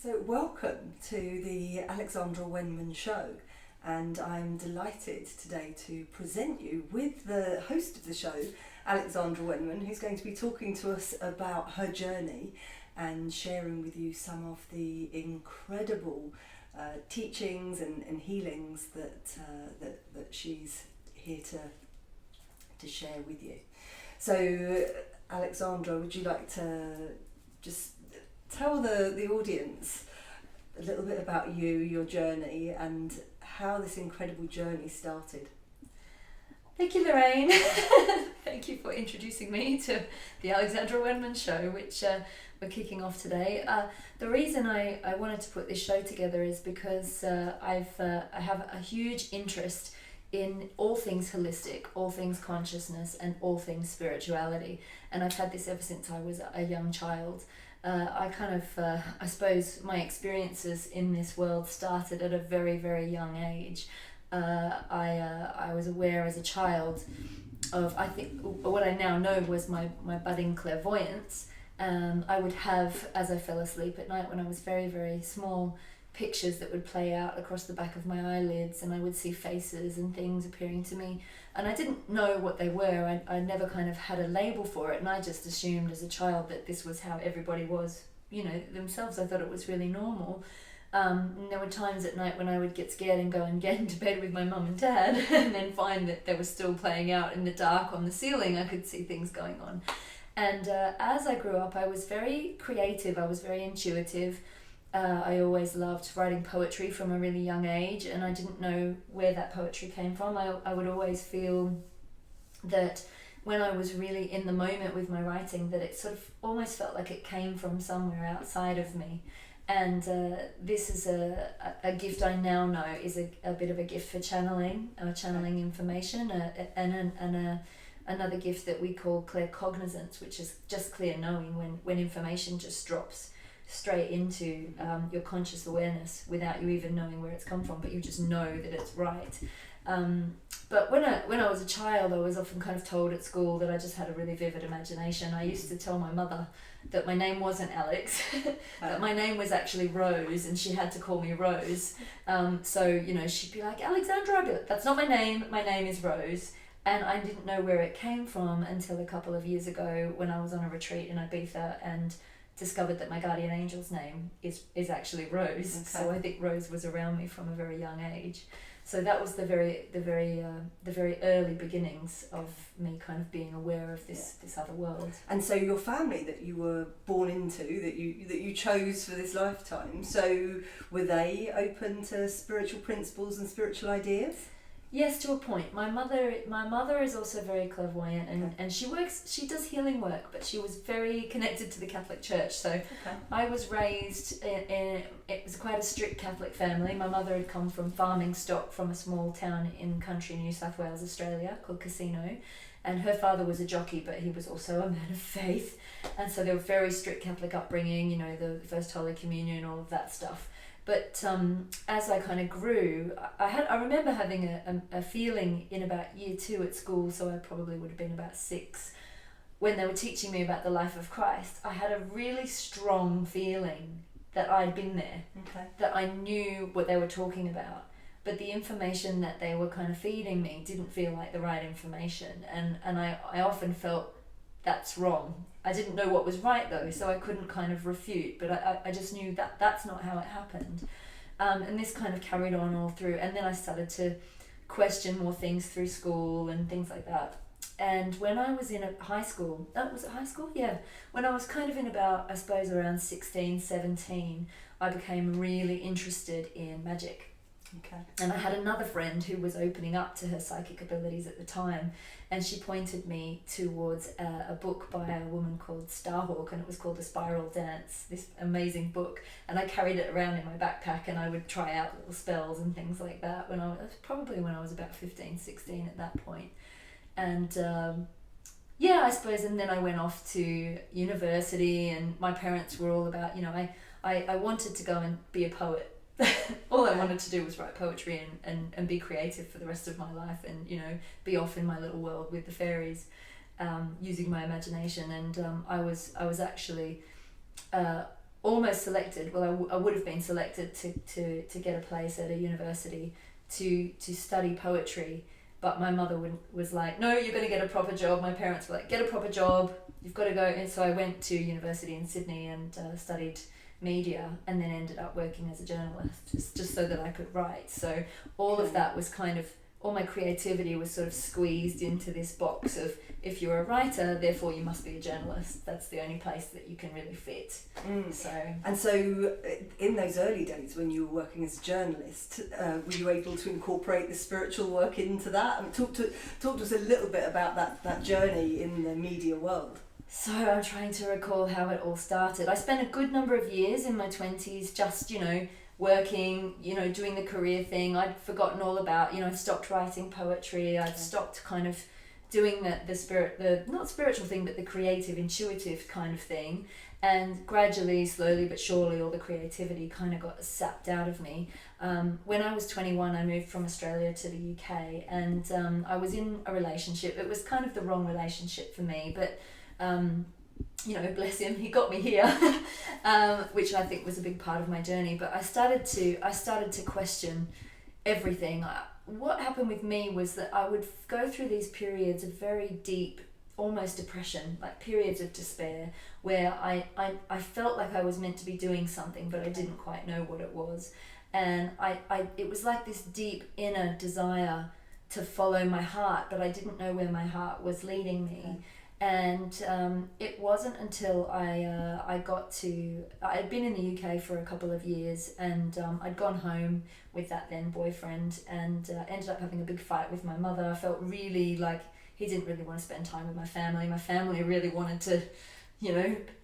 So welcome to the Alexandra Wenman Show, and I'm delighted today to present you with the host of the show, Alexandra Wenman, who's going to be talking to us about her journey and sharing with you some of the incredible teachings and healings that she's here to share with you. So Alexandra, would you like to just tell the audience a little bit about you, your journey, and how this incredible journey started? Thank you, Lorraine. Thank you for introducing me to the Alexandra Wenman Show, which we're kicking off today. The reason I wanted to put this show together is because I have a huge interest in all things holistic, all things consciousness, and all things spirituality. And I've had this ever since I was a young child. I suppose my experiences in this world started at a very, very young age. I was aware as a child of, I think, what I now know was my budding clairvoyance. I would have, as I fell asleep at night when I was very, very small, pictures that would play out across the back of my eyelids, and I would see faces and things appearing to me, and I didn't know what they were. I never kind of had a label for it, and I just assumed as a child that this was how everybody was, themselves. I thought it was really normal. And there were times at night when I would get scared and go and get into bed with my mum and dad and then find that they were still playing out in the dark on the ceiling. I could see things going on. And as I grew up, I was very creative. I was very intuitive. I always loved writing poetry from a really young age, and I didn't know where that poetry came from. I would always feel that when I was really in the moment with my writing, that it sort of almost felt like it came from somewhere outside of me. And this is a gift I now know is a bit of a gift for channeling information, and another gift that we call claircognizance, which is just clear knowing when information just drops straight into your conscious awareness without you even knowing where it's come from, but you just know that it's right. But when I was a child, I was often kind of told at school that I just had a really vivid imagination. I used to tell my mother that my name wasn't Alex, that my name was actually Rose, and she had to call me Rose. So she'd be like, Alexandra, I'd be like, that's not my name is Rose. And I didn't know where it came from until a couple of years ago when I was on a retreat in Ibiza and discovered that my guardian angel's name is actually Rose. Okay. So I think Rose was around me from a very young age. So that was the very early beginnings of me kind of being aware of this other world. And so your family that you were born into, that you chose for this lifetime, so were they open to spiritual principles and spiritual ideas? Yes, to a point. My mother is also very clairvoyant, and she does healing work, but she was very connected to the Catholic Church. So I was raised in it was quite a strict Catholic family. My mother had come from farming stock from a small town in country New South Wales, Australia, called Casino, and her father was a jockey, but he was also a man of faith, and so they were very strict Catholic upbringing. The First Holy Communion, all of that stuff. But as I kind of grew, I remember having a feeling in about year 2 at school, so I probably would have been about 6, when they were teaching me about the life of Christ. I had a really strong feeling that I'd been there, that I knew what they were talking about, but the information that they were kind of feeding me didn't feel like the right information, and I often felt that's wrong. I didn't know what was right though, so I couldn't kind of refute, but I just knew that that's not how it happened. And this kind of carried on all through, and then I started to question more things through school and things like that. And when I was in high school, was it high school? Yeah. When I was kind of in about, I suppose, around 16, 17, I became really interested in magic. Okay. And I had another friend who was opening up to her psychic abilities at the time, and she pointed me towards a book by a woman called Starhawk, and it was called The Spiral Dance, this amazing book, and I carried it around in my backpack, and I would try out little spells and things like that when I was about 15, 16 at that point. And I suppose, and then I went off to university, and my parents were all about, I wanted to go and be a poet. All I wanted to do was write poetry and be creative for the rest of my life, and be off in my little world with the fairies, using my imagination. And I was actually almost selected. Well, I would have been selected to get a place at a university to study poetry, but my mother was like, no, you're going to get a proper job. My parents were like, get a proper job, you've got to go. And so I went to university in Sydney and studied media, and then ended up working as a journalist, just so that I could write. So all of that was kind of, all my creativity was sort of squeezed into this box of, if you're a writer, therefore you must be a journalist. That's the only place that you can really fit. So in those early days when you were working as a journalist, were you able to incorporate the spiritual work into that? I mean, talk to us a little bit about that journey in the media world. So I'm trying to recall how it all started. I spent a good number of years in my 20s just, working, doing the career thing. I'd forgotten all about, I stopped writing poetry. I'd stopped kind of doing the not spiritual thing, but the creative, intuitive kind of thing. And gradually, slowly but surely, all the creativity kind of got sapped out of me. When I was 21, I moved from Australia to the UK, and I was in a relationship. It was kind of the wrong relationship for me, but bless him, he got me here, which I think was a big part of my journey. But I started to question everything. What happened with me was that I would go through these periods of very deep, almost depression, like periods of despair, where I felt like I was meant to be doing something, but I didn't quite know what it was. And it was like this deep inner desire to follow my heart, but I didn't know where my heart was leading me. And it wasn't until I had been in the UK for a couple of years, and I'd gone home with that then boyfriend, and ended up having a big fight with my mother. I felt really like he didn't really want to spend time with my family. My family really wanted to,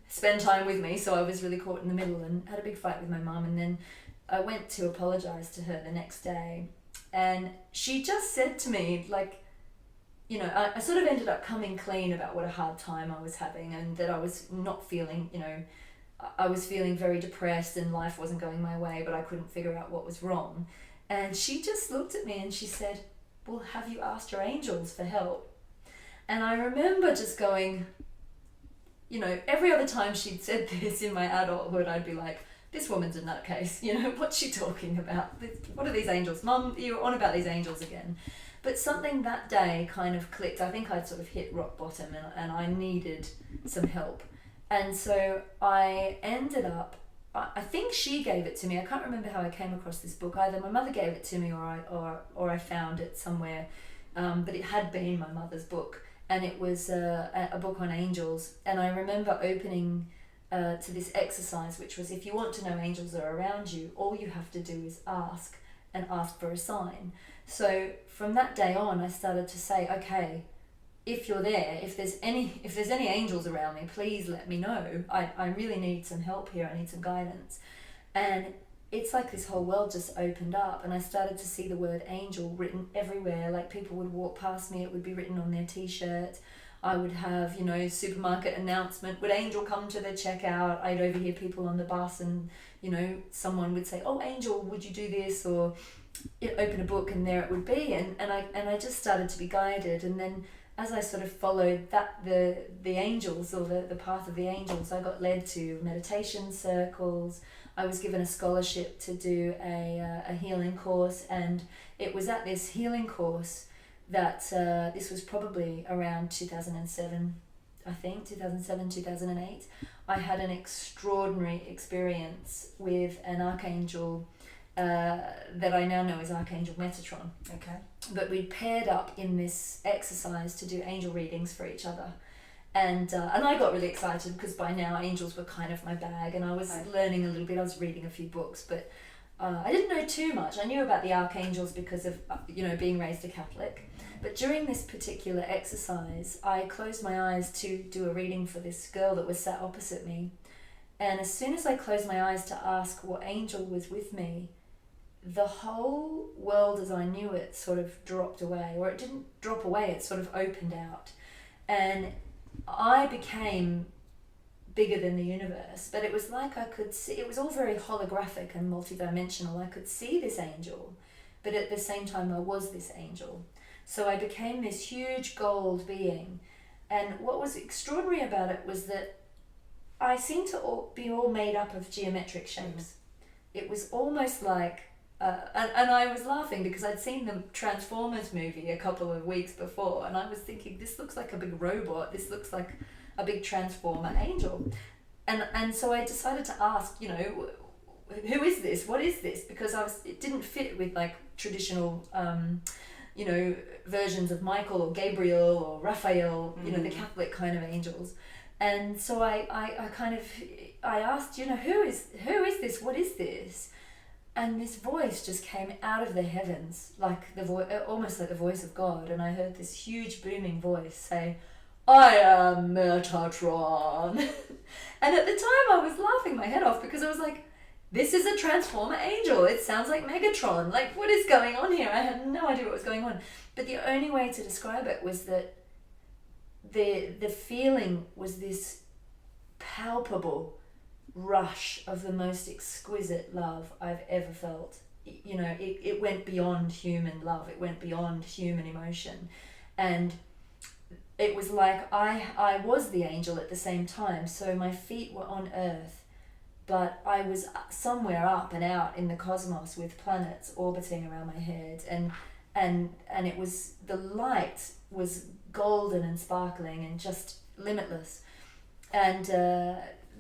spend time with me, so I was really caught in the middle and had a big fight with my mum. And then I went to apologise to her the next day, and she just said to me, like, I sort of ended up coming clean about what a hard time I was having, and that I was not feeling, I was feeling very depressed and life wasn't going my way, but I couldn't figure out what was wrong. And she just looked at me and she said, well, have you asked your angels for help? And I remember just going, every other time she'd said this in my adulthood, I'd be like, this woman's a nutcase, what's she talking about? What are these angels? Mum, you're on about these angels again. But something that day kind of clicked. I think I'd sort of hit rock bottom, and I needed some help. And so I ended up, I think she gave it to me. I can't remember how I came across this book. Either my mother gave it to me or I found it somewhere. But it had been my mother's book, and it was a book on angels. And I remember opening to this exercise, which was, if you want to know angels are around you, all you have to do is ask, and ask for a sign. So from that day on, I started to say, okay, if you're there, if there's any angels around me, please let me know. I really need some help here. I need some guidance. And it's like this whole world just opened up, and I started to see the word angel written everywhere. Like, people would walk past me, it would be written on their t-shirt. I would have, supermarket announcement, would angel come to the checkout? I'd overhear people on the bus, and, someone would say, oh, angel, would you do this? Or open a book, and there it would be. And I just started to be guided. And then as I sort of followed the angels, or the path of the angels, I got led to meditation circles. I was given a scholarship to do a healing course, and it was at this healing course that this was probably around 2007, I think, 2008, I had an extraordinary experience with an archangel that I now know is Archangel Metatron. Okay. But we paired up in this exercise to do angel readings for each other. And I got really excited because by now angels were kind of my bag, and I was learning a little bit. I was reading a few books, but I didn't know too much. I knew about the archangels because of being raised a Catholic. But during this particular exercise, I closed my eyes to do a reading for this girl that was sat opposite me. And as soon as I closed my eyes to ask what angel was with me, the whole world as I knew it sort of dropped away. Or it didn't drop away, it sort of opened out. And I became bigger than the universe, but it was like I could see, it was all very holographic and multidimensional. I could see this angel, but at the same time I was this angel. So I became this huge gold being. And what was extraordinary about it was that I seemed to be all made up of geometric shapes. It was almost like, and I was laughing because I'd seen the Transformers movie a couple of weeks before, and I was thinking, this looks like a big robot, this looks like a big Transformer angel. And so I decided to ask, you know, who is this? What is this? Because it didn't fit with like traditional, you know, versions of Michael or Gabriel or Raphael, you know, the Catholic kind of angels. And so I asked, you know, who is this? What is this? And this voice just came out of the heavens, like almost like the voice of God. And I heard this huge booming voice say, "I am Metatron." And at the time I was laughing my head off because I was like, this is a Transformer angel. It sounds like Megatron. Like, what is going on here? I had no idea what was going on. But the only way to describe it was that the feeling was this palpable rush of the most exquisite love I've ever felt. You know, it went beyond human love. It went beyond human emotion. And it was like I was the angel at the same time. So my feet were on earth, but I was somewhere up and out in the cosmos with planets orbiting around my head. And it was, the light was golden and sparkling and just limitless. And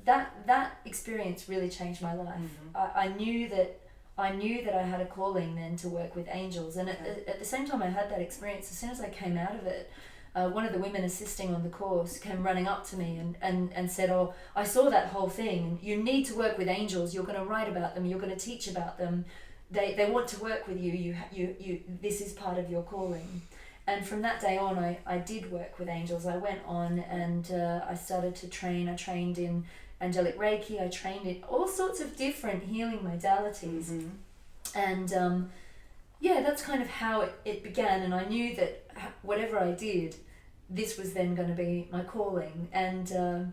that experience really changed my life. I knew that I had a calling then to work with angels. And at the same time I had that experience, as soon as I came out of it, one of the women assisting on the course came running up to me and said, "Oh, I saw that whole thing. You need to work with angels. You're going to write about them. You're going to teach about them. They want to work with you. You this is part of your calling." And from that day on, I did work with angels. I went on and I started to train. I trained in Angelic Reiki. I trained in all sorts of different healing modalities. And yeah, that's kind of how it began. And I knew that whatever I did, this was then going to be my calling. And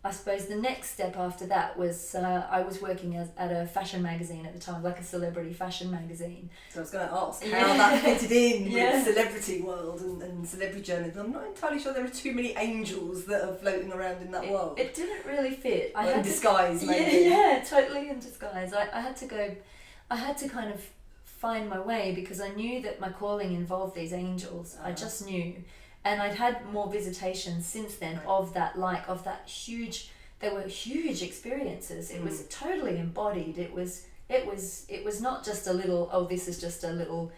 I suppose the next step after that was I was working at a fashion magazine at the time, like a celebrity fashion magazine. So I was going to ask how that fitted in with the celebrity world and celebrity journalism. I'm not entirely sure there are too many angels that are floating around in that world. It didn't really fit. In disguise, maybe. Yeah, totally in disguise. I had to kind of find my way because I knew that my calling involved these angels. I just knew. And I'd had more visitations since then of that light, of that huge, they were huge experiences. It was totally embodied. It was not just a little, oh, this is just a little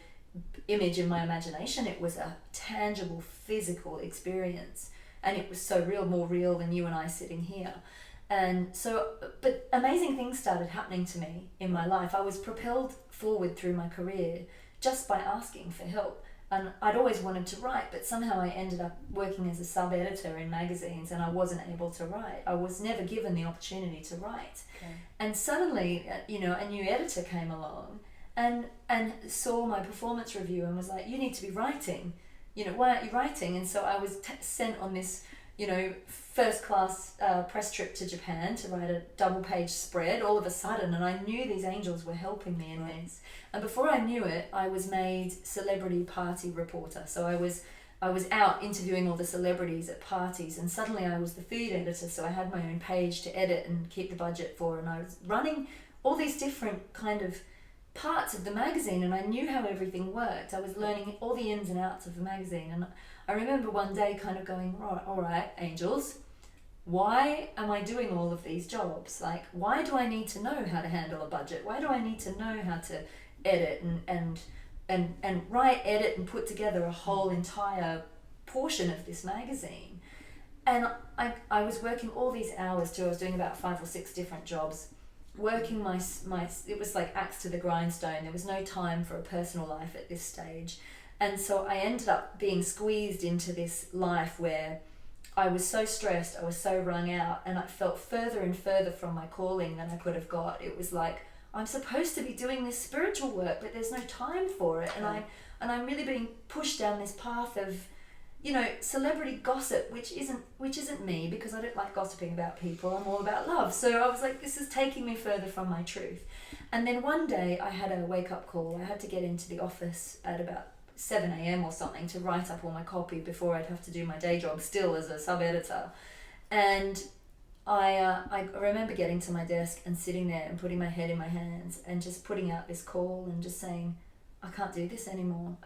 image in my imagination. It was a tangible physical experience. And it was so real, more real than you and I sitting here. And so, but amazing things started happening to me in my life. I was propelled forward through my career just by asking for help. And I'd always wanted to write, but somehow I ended up working as a sub-editor in magazines and I wasn't able to write. I was never given the opportunity to write. Okay. And suddenly, you know, a new editor came along and saw my performance review and was like, "You need to be writing. You know, why aren't you writing?" And so I was sent on this, you know, first-class press trip to Japan to write a double-page spread all of a sudden, and I knew these angels were helping me in this. And before I knew it, I was made celebrity party reporter. So I was out interviewing all the celebrities at parties, and suddenly I was the feed editor, so I had my own page to edit and keep the budget for, and I was running all these different kind of parts of the magazine, and I knew how everything worked. I was learning all the ins and outs of the magazine, and I remember one day kind of going, all right, angels, why am I doing all of these jobs? Like, why do I need to know how to handle a budget? Why do I need to know how to edit and write, edit, and put together a whole entire portion of this magazine? And I was working all these hours too. I was doing about 5 or 6 different jobs, working my it was like axe to the grindstone. There was no time for a personal life at this stage. And so I ended up being squeezed into this life where I was so stressed, I was so wrung out, and I felt further and further from my calling than I could have got. It was like, I'm supposed to be doing this spiritual work, but there's no time for it. And I'm really being pushed down this path of, you know, celebrity gossip, which isn't me, because I don't like gossiping about people. I'm all about love. So I was like, this is taking me further from my truth. And then one day I had a wake-up call. I had to get into the office at about 7 a.m. or something to write up all my copy before I'd have to do my day job still as a sub-editor. And I remember getting to my desk and sitting there and putting my head in my hands and just putting out this call and just saying, I can't do this anymore.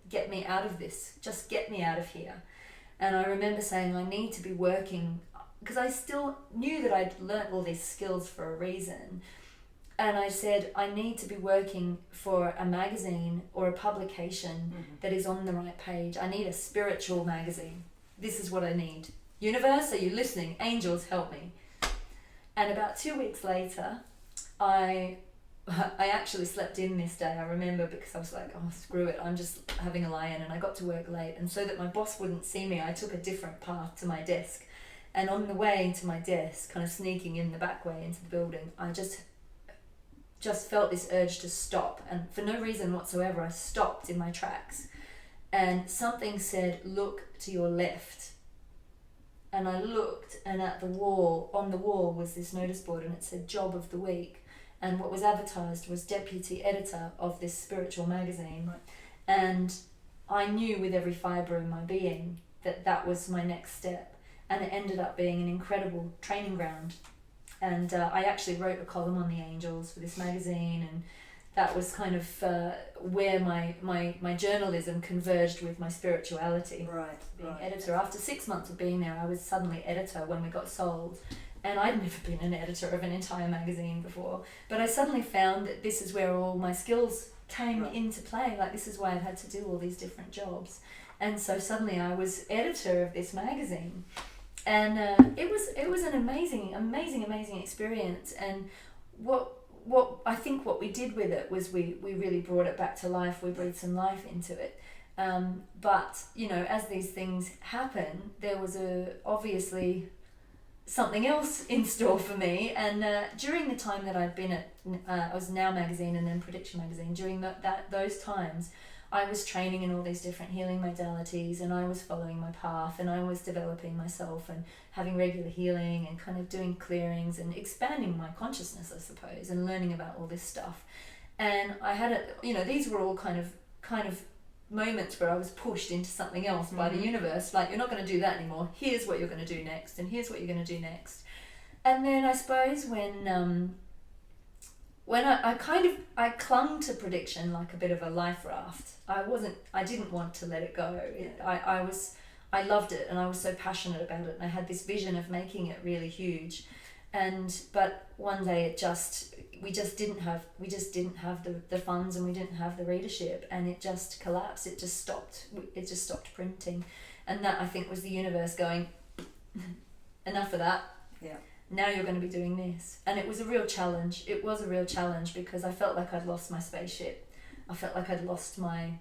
Get me out of this. Just get me out of here. And I remember saying, I need to be working, because I still knew that I'd learnt all these skills for a reason. And I said, I need to be working for a magazine or a publication that is on the right page. I need a spiritual magazine. This is what I need. Universe, are you listening? Angels, help me. And about 2 weeks later, I actually slept in this day, I remember, because I was like, oh, screw it, I'm just having a lie-in, and I got to work late. And so that my boss wouldn't see me, I took a different path to my desk. And on the way to my desk, kind of sneaking in the back way into the building, I just felt this urge to stop. And for no reason whatsoever, I stopped in my tracks. And something said, look to your left. And I looked, and at the wall, on the wall was this notice board, and it said job of the week. And what was advertised was deputy editor of this spiritual magazine. Right. And I knew with every fibre in my being that that was my next step. And it ended up being an incredible training ground. And I actually wrote a column on the angels for this magazine, and that was kind of where my journalism converged with my spirituality. Right. Being editor. After 6 months of being there, I was suddenly editor when we got sold. And I'd never been an editor of an entire magazine before. But I suddenly found that this is where all my skills came into play. Like, this is why I've had to do all these different jobs. And so suddenly I was editor of this magazine. And it was an amazing experience. And what I think what we did with it was we really brought it back to life. We breathed some life into it. But, you know, as these things happen, there was obviously something else in store for me. And during the time that I'd been at, I was Now Magazine and then Prediction Magazine, during those times, I was training in all these different healing modalities, and I was following my path, and I was developing myself and having regular healing and kind of doing clearings and expanding my consciousness, I suppose, and learning about all this stuff. And I had these were all kind of moments where I was pushed into something else by the universe, like, you're not going to do that anymore, here's what you're going to do next, and here's what you're going to do next. And then I suppose when I clung to prediction like a bit of a life raft. I didn't want to let it go. I loved it, and I was so passionate about it, and I had this vision of making it really huge. But one day we just didn't have the funds, and we didn't have the readership, and it just collapsed. It just stopped printing. And that, I think, was the universe going, enough of that. Yeah. Now you're going to be doing this. And it was a real challenge. It was a real challenge because I felt like I'd lost my spaceship. I felt like I'd lost my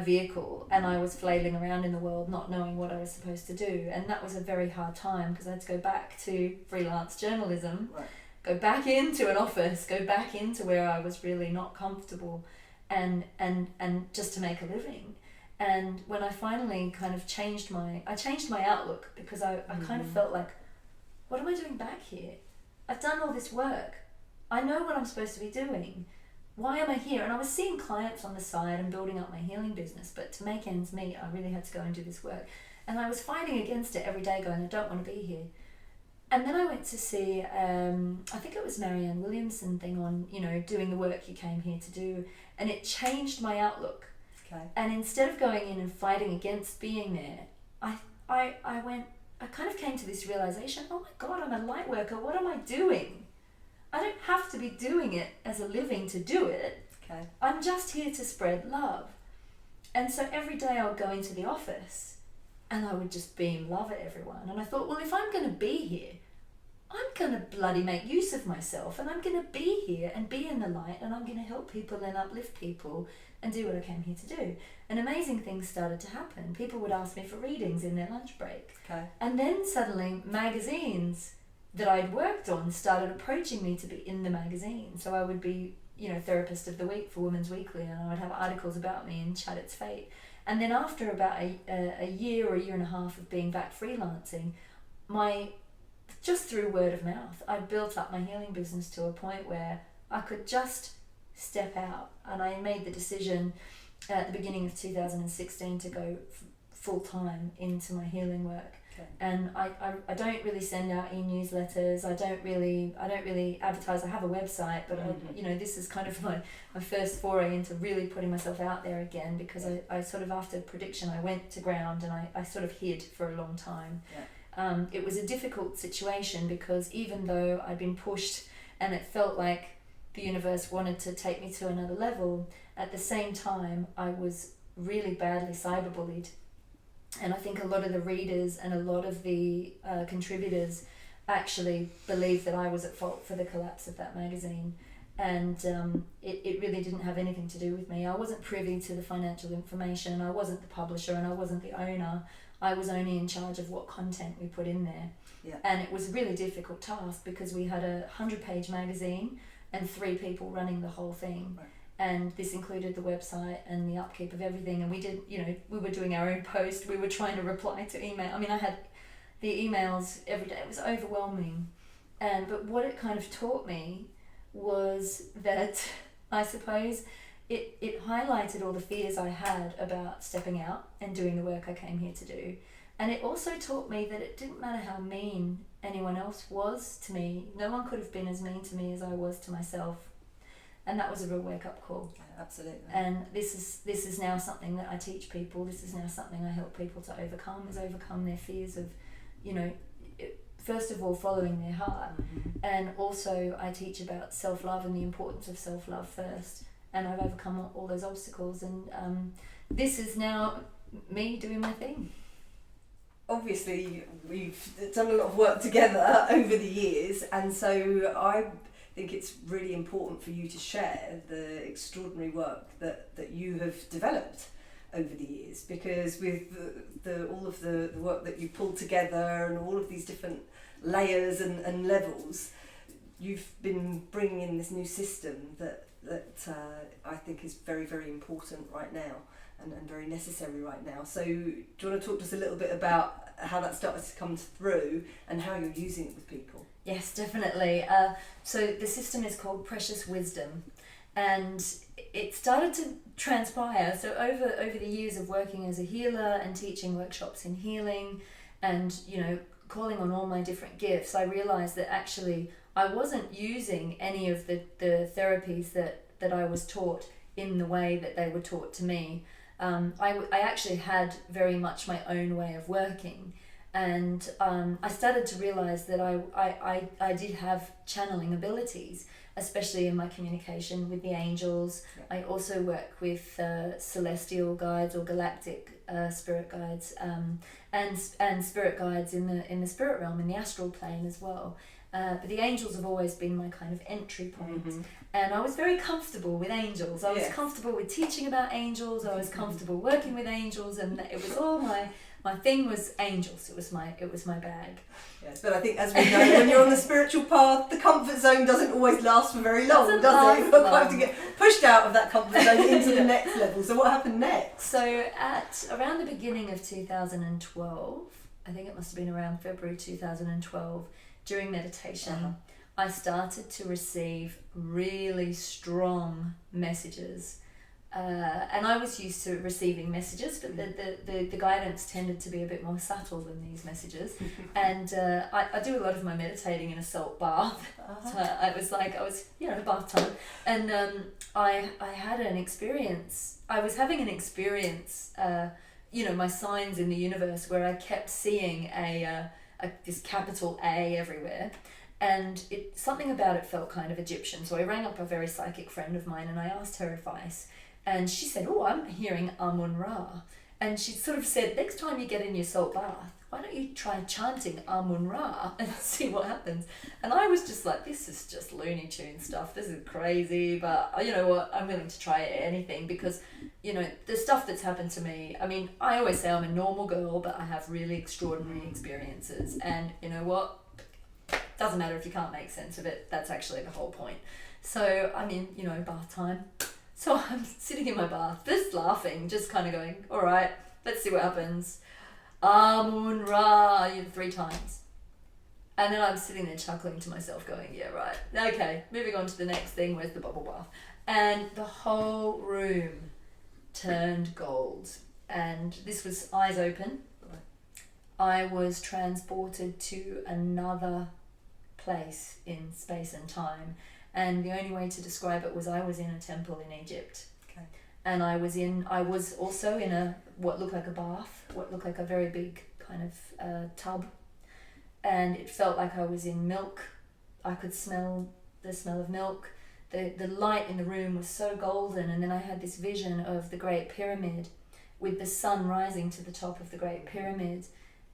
vehicle, and I was flailing around in the world not knowing what I was supposed to do. And that was a very hard time because I had to go back to freelance journalism, go back into an office, go back into where I was really not comfortable, and just to make a living. And when I finally kind of changed my outlook, because I kind of felt like, what am I doing back here? I've done all this work. I know what I'm supposed to be doing. Why am I here? And I was seeing clients on the side and building up my healing business, but to make ends meet, I really had to go and do this work. And I was fighting against it every day, going, I don't want to be here. And then I went to see, I think it was Marianne Williamson thing on, doing the work you came here to do. And it changed my outlook. Okay. And instead of going in and fighting against being there, I kind of came to this realization, oh my God, I'm a light worker. What am I doing? I don't have to be doing it as a living to do it. Okay. I'm just here to spread love. And so every day I would go into the office and I would just beam love at everyone. And I thought, well, if I'm going to be here, I'm going to bloody make use of myself, and I'm going to be here and be in the light, and I'm going to help people and uplift people and do what I came here to do. And amazing things started to happen. People would ask me for readings in their lunch break. Okay. And then suddenly magazines that I'd worked on started approaching me to be in the magazine. So I would be, Therapist of the Week for Women's Weekly, and I would have articles about me in Chat It's Fate. And then after about a year or a year and a half of being back freelancing, just through word of mouth, I built up my healing business to a point where I could just step out. And I made the decision at the beginning of 2016 to go full-time into my healing work. Okay. And I don't really send out e-newsletters. I don't really advertise. I have a website, but this is kind of my first foray into really putting myself out there again, because I sort of, after prediction, I went to ground and I sort of hid for a long time. Yeah. It was a difficult situation, because even though I'd been pushed and it felt like the universe wanted to take me to another level, at the same time I was really badly cyberbullied. And I think a lot of the readers and a lot of the contributors actually believed that I was at fault for the collapse of that magazine. And it really didn't have anything to do with me. I wasn't privy to the financial information. I wasn't the publisher and I wasn't the owner. I was only in charge of what content we put in there. Yeah. And it was a really difficult task, because we had a 100-page magazine and 3 people running the whole thing. Right. And this included the website and the upkeep of everything. And we did, we were doing our own post. We were trying to reply to email. I mean, I had the emails every day. It was overwhelming. But what it kind of taught me was that, I suppose, it highlighted all the fears I had about stepping out and doing the work I came here to do. And it also taught me that it didn't matter how mean anyone else was to me. No one could have been as mean to me as I was to myself. And that was a real wake-up call. Yeah, absolutely. And this is now something that I teach people. This is now something I help people to overcome, is overcome their fears of, first of all, following their heart. And also I teach about self-love and the importance of self-love first. And I've overcome all those obstacles. And this is now me doing my thing. Obviously, we've done a lot of work together over the years, and so I think it's really important for you to share the extraordinary work that you have developed over the years, because with all of the work that you pulled together and all of these different layers and levels, you've been bringing in this new system that I think is very, very important right now. And very necessary right now. So do you want to talk to us a little bit about how that started to come through and how you're using it with people? Yes, definitely. So the system is called Precious Wisdom, and it started to transpire. So over the years of working as a healer and teaching workshops in healing and, calling on all my different gifts, I realized that actually I wasn't using any of the therapies that I was taught in the way that they were taught to me. I actually had very much my own way of working, and I started to realize that I did have channeling abilities, especially in my communication with the angels. Yeah. I also work with celestial guides or galactic spirit guides, and spirit guides in the spirit realm, in the astral plane as well. But the angels have always been my kind of entry point. And I was very comfortable with angels. I was comfortable with teaching about angels. I was comfortable working with angels, and it was all my thing was angels. It was my bag. Yes, but I think, as we know, when you're on the spiritual path, the comfort zone doesn't always last for very long, does it? You've got to get pushed out of that comfort zone into the next level. So what happened next? So at around the beginning of 2012, I think it must have been around February 2012, during meditation, I started to receive really strong messages. And I was used to receiving messages, but the guidance tended to be a bit more subtle than these messages. And I do a lot of my meditating in a salt bath. So I was bath time. And I had an experience. I was having an experience, my signs in the universe, where I kept seeing this capital A everywhere. And something about it felt kind of Egyptian. So I rang up a very psychic friend of mine and I asked her advice. And she said, I'm hearing Amun-Ra. And she sort of said, next time you get in your salt bath, why don't you try chanting Amun-Ra and see what happens? And I was just like, this is just Looney Tune stuff. This is crazy. But you know what? I'm willing to try anything, because, the stuff that's happened to me, I mean, I always say I'm a normal girl, but I have really extraordinary experiences. And you know what? Doesn't matter if you can't make sense of it. That's actually the whole point. So, I mean, bath time. So I'm sitting in my bath, just laughing, just kind of going, all right, let's see what happens. Amun-Ra, 3 times. And then I'm sitting there chuckling to myself going, yeah, right. Okay, moving on to the next thing, where's the bubble bath? And the whole room turned gold. And this was eyes open. I was transported to another place in space and time. And the only way to describe it was I was in a temple in Egypt. Okay. And I was also in what looked like a bath, what looked like a very big kind of tub. And it felt like I was in milk. I could smell the smell of milk. The light in the room was so golden, and then I had this vision of the Great Pyramid with the sun rising to the top of the Great Pyramid,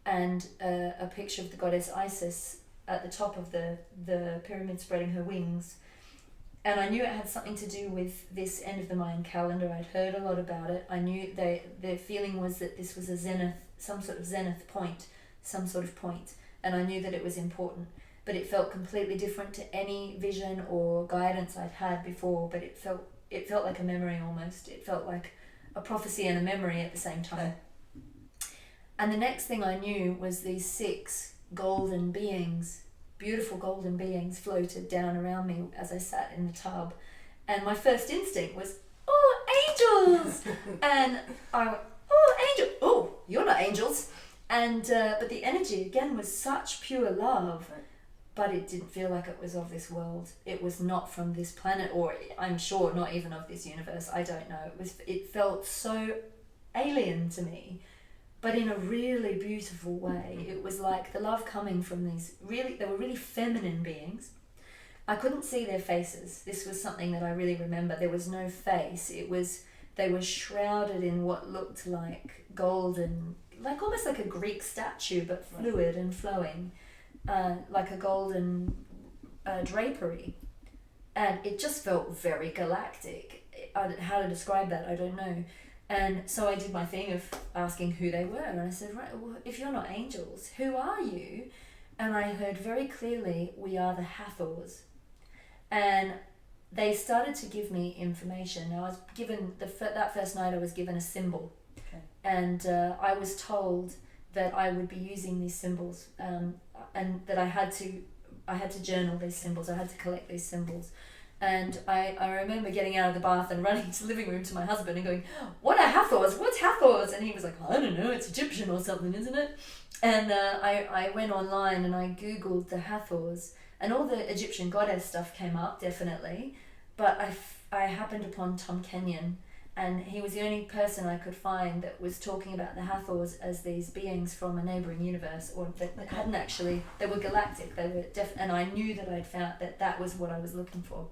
and a picture of the goddess Isis at the top of the pyramid spreading her wings. And I knew it had something to do with this end of the Mayan calendar. I'd heard a lot about it. I knew the feeling was that this was a zenith, some sort of zenith point, some sort of point, and I knew that it was important. But it felt completely different to any vision or guidance I'd had before, but it felt like a memory almost. It felt like a prophecy and a memory at the same time. And the next thing I knew was these 6 golden beings, beautiful golden beings, floated down around me as I sat in the tub. And my first instinct was, oh, angels! And I went, oh, angel! Oh, you're not angels! And but the energy, again, was such pure love. But it didn't feel like it was of this world. It was not from this planet, or I'm sure not even of this universe. I don't know. It felt so alien to me, but in a really beautiful way. It was like the love coming from they were really feminine beings. I couldn't see their faces. This was something that I really remember. There was no face. They were shrouded in what looked like golden, like almost like a Greek statue, but fluid and flowing. Like a golden drapery, and it just felt very galactic. How to describe that, I don't know. And so I did my thing of asking who they were, and I said, right, well, if you're not angels, who are you? And I heard very clearly, we are the Hathors. And they started to give me information. Now I was given, that first night I was given a symbol. Okay. And I was told that I would be using these symbols, and that I had to journal these symbols. I had to collect these symbols. And I remember getting out of the bath and running to the living room to my husband and going, what are Hathors? What's Hathors? And he was like, I don't know, it's Egyptian or something, isn't it? And I went online and I Googled the Hathors, and all the Egyptian goddess stuff came up, definitely. But I happened upon Tom Kenyon, and he was the only person I could find that was talking about the Hathors as these beings from a neighbouring universe, or that hadn't actually, they were galactic, they were and I knew that I'd found that was what I was looking for.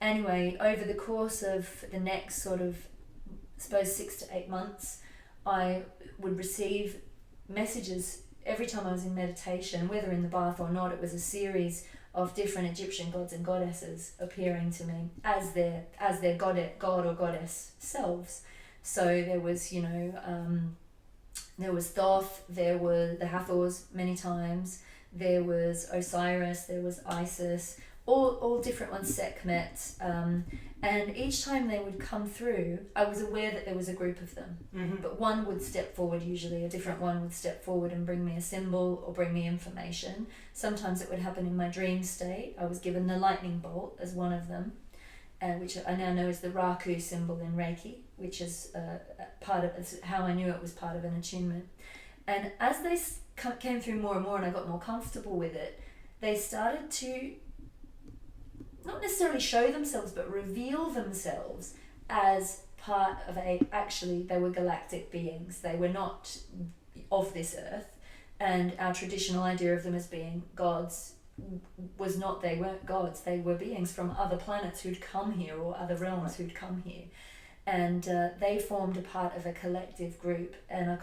Anyway, over the course of the next sort of, I suppose 6 to 8 months, I would receive messages every time I was in meditation, whether in the bath or not. It was a series of different Egyptian gods and goddesses appearing to me as their god or goddess selves. So there was, there was Thoth, there were the Hathors many times, there was Osiris, there was Isis, all different ones, Sekhmet, and each time they would come through, I was aware that there was a group of them, but one would step forward, usually a different one would step forward and bring me a symbol or bring me information. Sometimes it would happen in my dream state. I was given the lightning bolt as one of them, which I now know is the Raku symbol in Reiki, which is how I knew it was part of an attunement. And as they came through more and more and I got more comfortable with it, they started to not necessarily show themselves, but reveal themselves as part of actually they were galactic beings. They were not of this earth, and our traditional idea of them as being gods was not, they weren't gods, they were beings from other planets who'd come here, or other realms who'd come here. And they formed a part of a collective group, and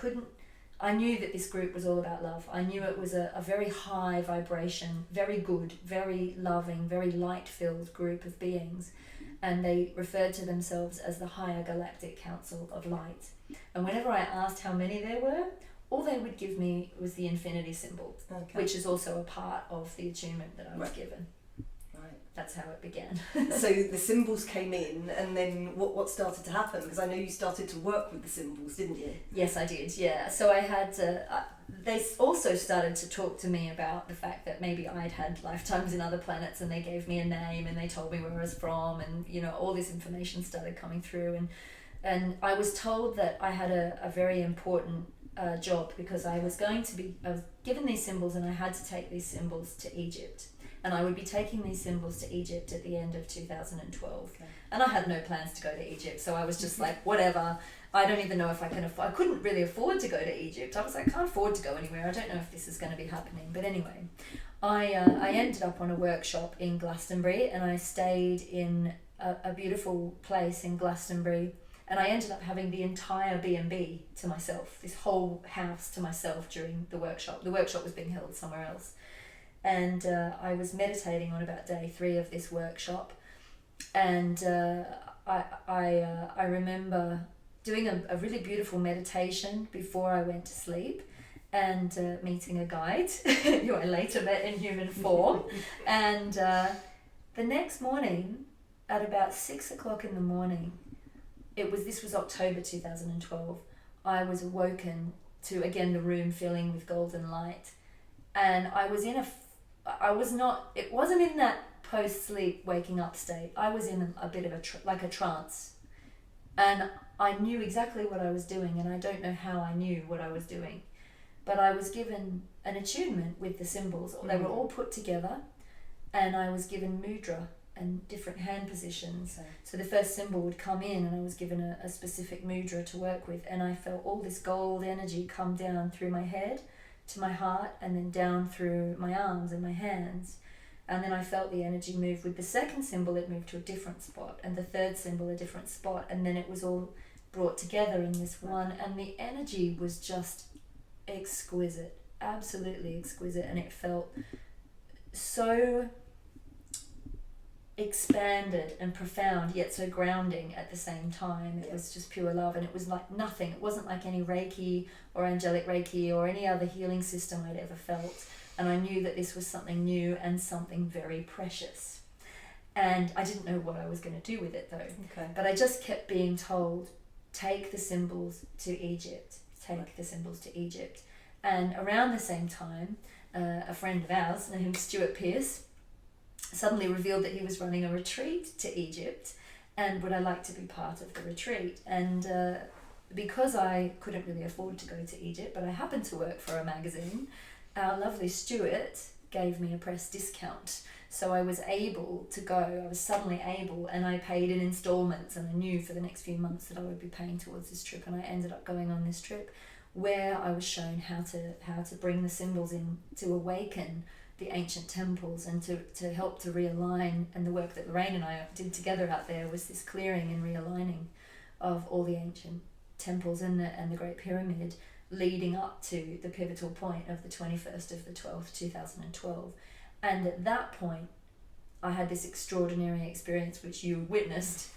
I knew that this group was all about love. I knew it was a very high vibration, very good, very loving, very light-filled group of beings. And they referred to themselves as the Higher Galactic Council of Light. And whenever I asked how many there were, all they would give me was the infinity symbol, which is also a part of the attunement that I was given. That's how it began. So the symbols came in, and then what started to happen? Because I know you started to work with the symbols, didn't you? Yes, I did, yeah. So I had they also started to talk to me about the fact that maybe I'd had lifetimes in other planets, and they gave me a name and they told me where I was from, and all this information started coming through, and I was told that I had a very important job, because I was given these symbols and I had to take these symbols to Egypt. And I would be taking these symbols to Egypt at the end of 2012. Okay. And I had no plans to go to Egypt, so I was just like, whatever. I don't even know if I can afford. I couldn't really afford to go to Egypt. I was like, I can't afford to go anywhere. I don't know if this is going to be happening. But anyway, I ended up on a workshop in Glastonbury, and I stayed in a beautiful place in Glastonbury. And I ended up having the entire B&B to myself, this whole house to myself during the workshop. The workshop was being held somewhere else. And I was meditating on about day 3 of this workshop, and I remember doing a really beautiful meditation before I went to sleep, and meeting a guide who I later met in human form. And the next morning, at about 6 o'clock in the morning, this was October 2012, I was awoken to, again, the room filling with golden light, and I was in it wasn't in that post-sleep waking up state. I was in a bit of a trance, and I knew exactly what I was doing, and I don't know how I knew what I was doing, but I was given an attunement with the symbols. They were all put together, and I was given mudra and different hand positions. Okay. So the first symbol would come in, and I was given a specific mudra to work with, and I felt all this gold energy come down through my head to my heart, and then down through my arms and my hands. And then I felt the energy move with the second symbol. It moved to a different spot, and the third symbol a different spot, and then it was all brought together in this one, and the energy was just exquisite, absolutely exquisite, and it felt so expanded and profound, yet so grounding at the same time. It was just pure love, and it was like nothing. It wasn't like any Reiki or angelic Reiki or any other healing system I'd ever felt, and I knew that this was something new and something very precious, and I didn't know what I was going to do with it though. Okay. But I just kept being told, take the symbols to Egypt, take the symbols to Egypt. And around the same time, a friend of ours named Stuart Pearce suddenly revealed that he was running a retreat to Egypt, and would I like to be part of the retreat. And because I couldn't really afford to go to Egypt, but I happened to work for a magazine, our lovely Stuart gave me a press discount. So I was able to go, I was suddenly able, and I paid in installments, and I knew for the next few months that I would be paying towards this trip, and I ended up going on this trip where I was shown how to bring the symbols in to awaken the ancient temples, and to help to realign. And the work that Lorraine and I did together out there was this clearing and realigning of all the ancient temples and the Great Pyramid, leading up to the pivotal point of the 21st of the 12th, 2012. And at that point, I had this extraordinary experience, which you witnessed,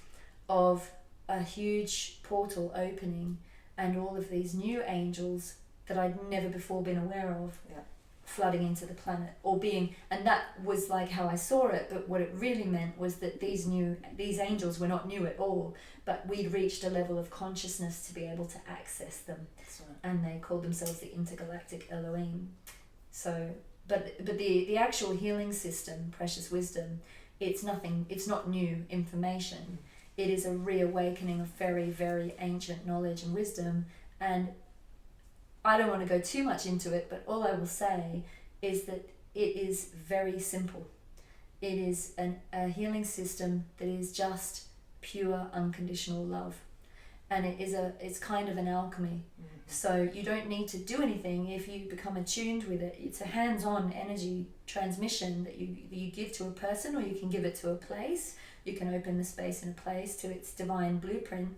of a huge portal opening, and all of these new angels that I'd never before been aware of. Yeah. Flooding into the planet, and that was like how I saw it. But what it really meant was that these angels were not new at all, but we'd reached a level of consciousness to be able to access them. That's right. And they called themselves the intergalactic Elohim. So, but the actual healing system, Precious Wisdom, it's not new information. It is a reawakening of very, very ancient knowledge and wisdom. And I don't want to go too much into it, but all I will say is that it is very simple. It is a healing system that is just pure unconditional love, and it's kind of an alchemy. Mm-hmm. So you don't need to do anything if you become attuned with it. It's a hands-on energy transmission that you give to a person, or you can give it to a place. You can open the space in a place to its divine blueprint.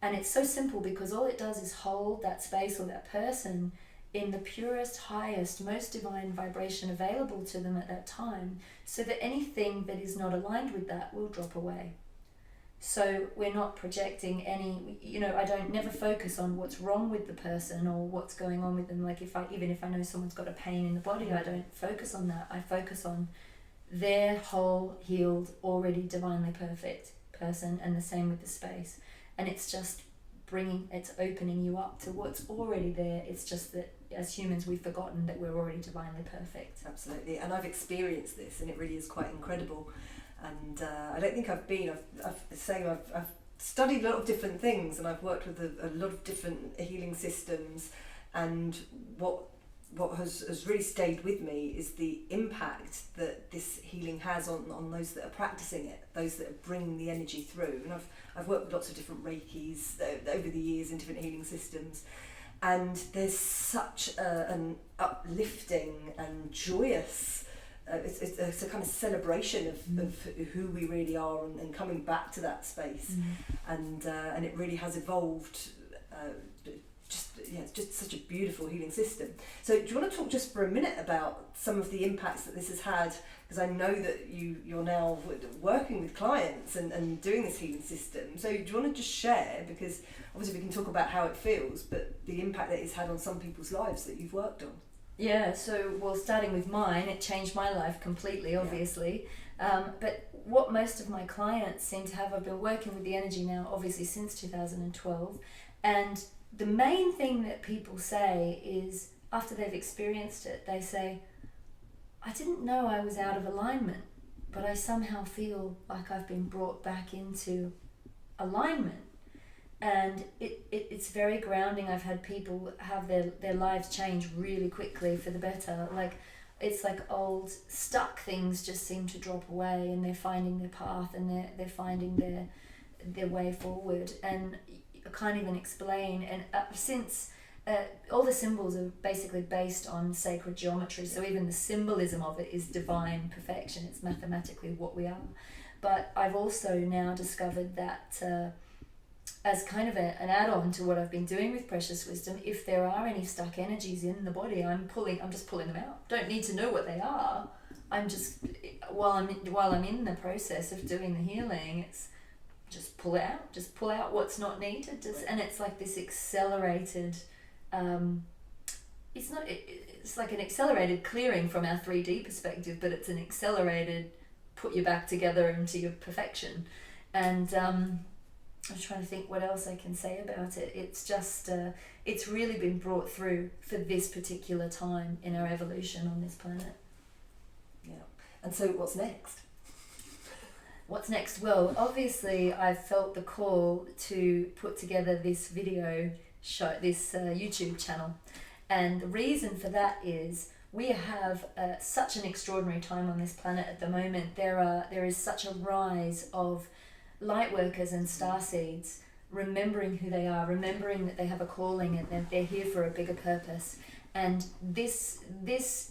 And it's so simple because all it does is hold that space or that person in the purest, highest, most divine vibration available to them at that time, so that anything that is not aligned with that will drop away. So we're not projecting any, I don't never focus on what's wrong with the person or what's going on with them. Like even if I know someone's got a pain in the body, I don't focus on that. I focus on their whole, healed, already divinely perfect person, and the same with the space. And it's just it's opening you up to what's already there. It's just that as humans, we've forgotten that we're already divinely perfect. Absolutely. And I've experienced this, and it really is quite incredible. And I don't think I've studied a lot of different things, and I've worked with a lot of different healing systems, And what has really stayed with me is the impact that this healing has on those that are practicing it, those that are bringing the energy through. And I've worked with lots of different Reikis over the years in different healing systems, and there's such an uplifting and joyous, it's a kind of celebration of who we really are, and coming back to that space. And it really has evolved. It's just such a beautiful healing system. So do you want to talk just for a minute about some of the impacts that this has had? Because I know that you're now working with clients and doing this healing system. So do you want to just share? Because obviously we can talk about how it feels, but the impact that it's had on some people's lives that you've worked on. Yeah, so, well, starting with mine, it changed my life completely, obviously. But what most of my clients seem to have, I've been working with the energy now, obviously, since 2012. And the main thing that people say is, after they've experienced it, they say, I didn't know I was out of alignment, but I somehow feel like I've been brought back into alignment. And it's very grounding. I've had people have their lives change really quickly for the better. Like, it's like old stuck things just seem to drop away, and they're finding their path, and they're finding their way forward. And I can't even explain. And since all the symbols are basically based on sacred geometry, so even the symbolism of it is divine perfection. It's mathematically what we are. But I've also now discovered that as kind of an add-on to what I've been doing with Precious Wisdom, if there are any stuck energies in the body, I'm just pulling them out. Don't need to know what they are. I'm just, while I'm in the process of doing the healing, it's just pull it out. Just pull out what's not needed. And it's like this accelerated. It's like an accelerated clearing from our 3D perspective, but it's an accelerated put you back together into your perfection. And I'm trying to think what else I can say about it. It's just, it's really been brought through for this particular time in our evolution on this planet. Yeah. And so what's next? What's next? Well, obviously I've felt the call to put together this video show, this YouTube channel. And the reason for that is we have such an extraordinary time on this planet at the moment. There is such a rise of Lightworkers and Starseeds remembering who they are, remembering that they have a calling and they're here for a bigger purpose. And this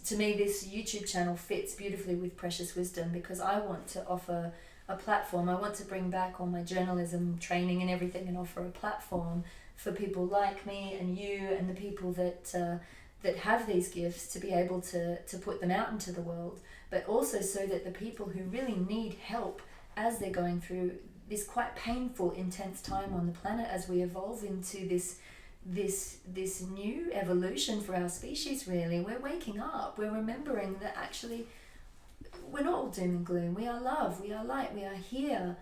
to me, this YouTube channel fits beautifully with Precious Wisdom, because I want to offer a platform. I want to bring back all my journalism training and everything and offer a platform for people like me and you and the people that have these gifts to be able to put them out into the world, but also so that the people who really need help as they're going through this quite painful, intense time on the planet as we evolve into this new evolution for our species, really. We're waking up. We're remembering that actually we're not all doom and gloom. We are love. We are light. We are here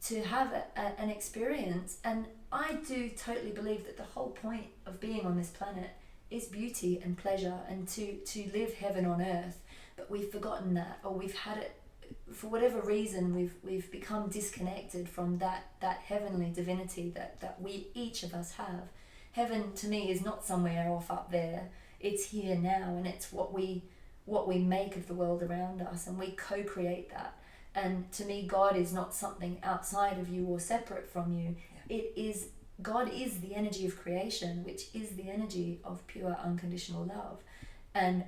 to have an experience. And I do totally believe that the whole point of being on this planet is beauty and pleasure and to live heaven on earth. But we've forgotten that, or we've had it, for whatever reason, we've become disconnected from that heavenly divinity that we, each of us, have. Heaven to me is not somewhere off up there. It's here now, and it's what we make of the world around us, and we co-create that. And to me, God is not something outside of you or separate from you. Yeah. God is the energy of creation, which is the energy of pure unconditional love. And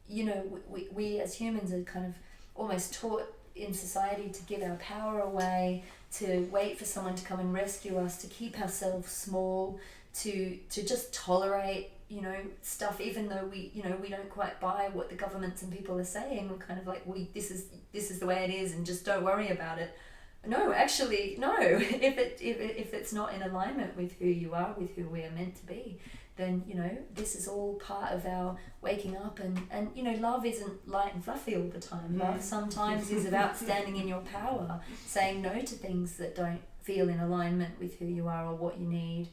you know, we as humans are kind of almost taught in society to give our power away, to wait for someone to come and rescue us, to keep ourselves small, to just tolerate, you know, stuff, even though we don't quite buy what the governments and people are saying. We're kind of like, this is the way it is, and just don't worry about it. No, actually, no. If it's not in alignment with who you are, with who we are meant to be, then, you know, this is all part of our waking up. And you know, love isn't light and fluffy all the time. Love sometimes is about standing in your power, saying no to things that don't feel in alignment with who you are or what you need.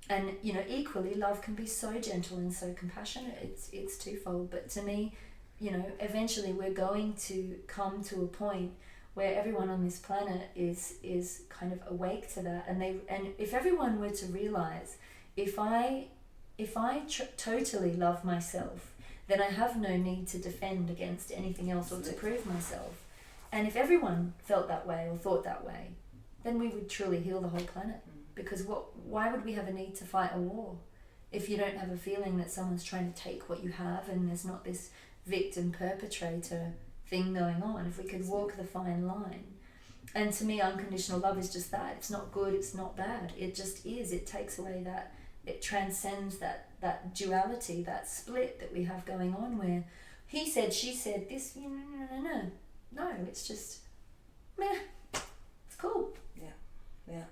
And, you know, equally, love can be so gentle and so compassionate. It's twofold. But to me, you know, eventually we're going to come to a point where everyone on this planet is kind of awake to that. And if everyone were to realize, if I if I totally love myself, then I have no need to defend against anything else or to prove myself. And if everyone felt that way or thought that way, then we would truly heal the whole planet. Because why would we have a need to fight a war if you don't have a feeling that someone's trying to take what you have and there's not this victim-perpetrator thing going on? If we could walk the fine line. And to me, unconditional love is just that. It's not good, it's not bad. It just is. It takes away that, it transcends that duality, that split that we have going on where he said, she said, this, no, it's just, meh, it's cool. Yeah.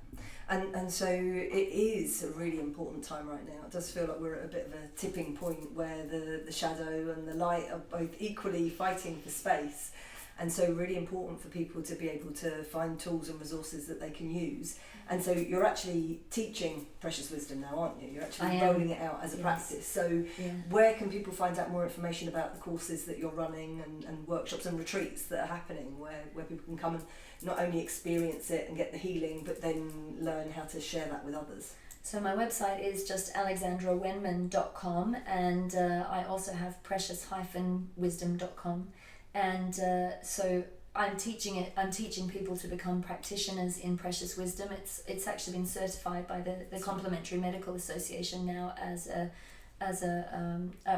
And so it is a really important time right now. It does feel like we're at a bit of a tipping point where the shadow and the light are both equally fighting for space. And so really important for people to be able to find tools and resources that they can use. And so you're actually teaching Precious Wisdom now, aren't you? You're actually rolling it out as a practice. So where can people find out more information about the courses that you're running and workshops and retreats that are happening where people can come and not only experience it and get the healing, but then learn how to share that with others? So my website is just alexandrawenman.com, and I also have precious-wisdom.com. And so I'm teaching people to become practitioners in Precious Wisdom. It's actually been certified by the Complementary Medical Association now as a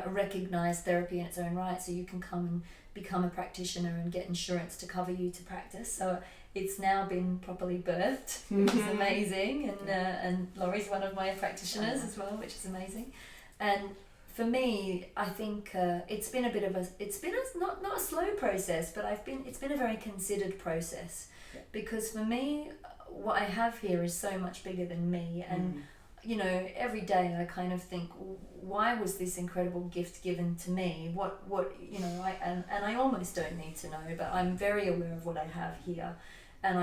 recognised therapy in its own right. So you can come and become a practitioner and get insurance to cover you to practice. So it's now been properly birthed, which is amazing. And Laurie's one of my practitioners as well, which is amazing. And for me, I think it's been not a slow process, but it's been a very considered process, because for me, what I have here is so much bigger than me, and every day I kind of think, why was this incredible gift given to me? What I almost don't need to know, but I'm very aware of what I have here, and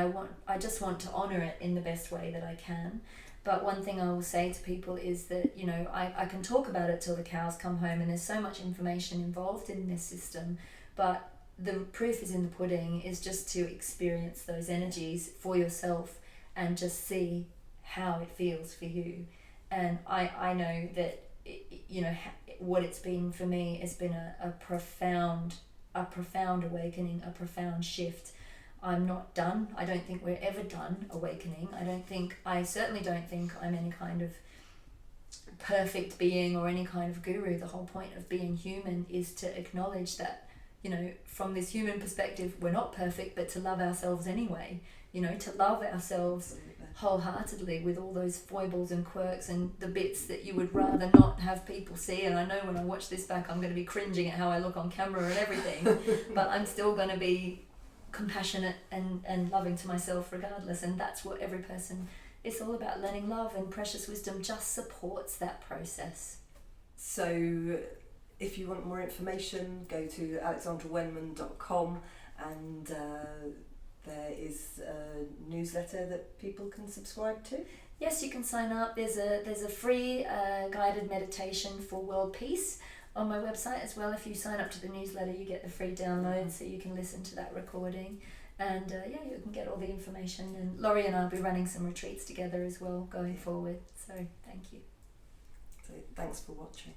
I just want to honor it in the best way that I can. But one thing I will say to people is that, I can talk about it till the cows come home, and there's so much information involved in this system, but the proof is in the pudding, is just to experience those energies for yourself and just see how it feels for you. And I know that, what it's been for me has been a profound awakening, a profound shift. I'm not done. I don't think we're ever done awakening. I certainly don't think I'm any kind of perfect being or any kind of guru. The whole point of being human is to acknowledge that, from this human perspective, we're not perfect, but to love ourselves anyway, to love ourselves wholeheartedly with all those foibles and quirks and the bits that you would rather not have people see. And I know when I watch this back, I'm going to be cringing at how I look on camera and everything, but I'm still going to be compassionate and loving to myself regardless. And that's what every person, it's all about learning love, and Precious Wisdom just supports that process. So if you want more information, go to alexandrawenman.com, and there is a newsletter that people can subscribe to. Yes, you can sign up. There's a free guided meditation for world peace on my website as well. If you sign up to the newsletter, you get the free download, so you can listen to that recording. And you can get all the information. And Laurie and I will be running some retreats together as well going forward. So thank you. So thanks for watching.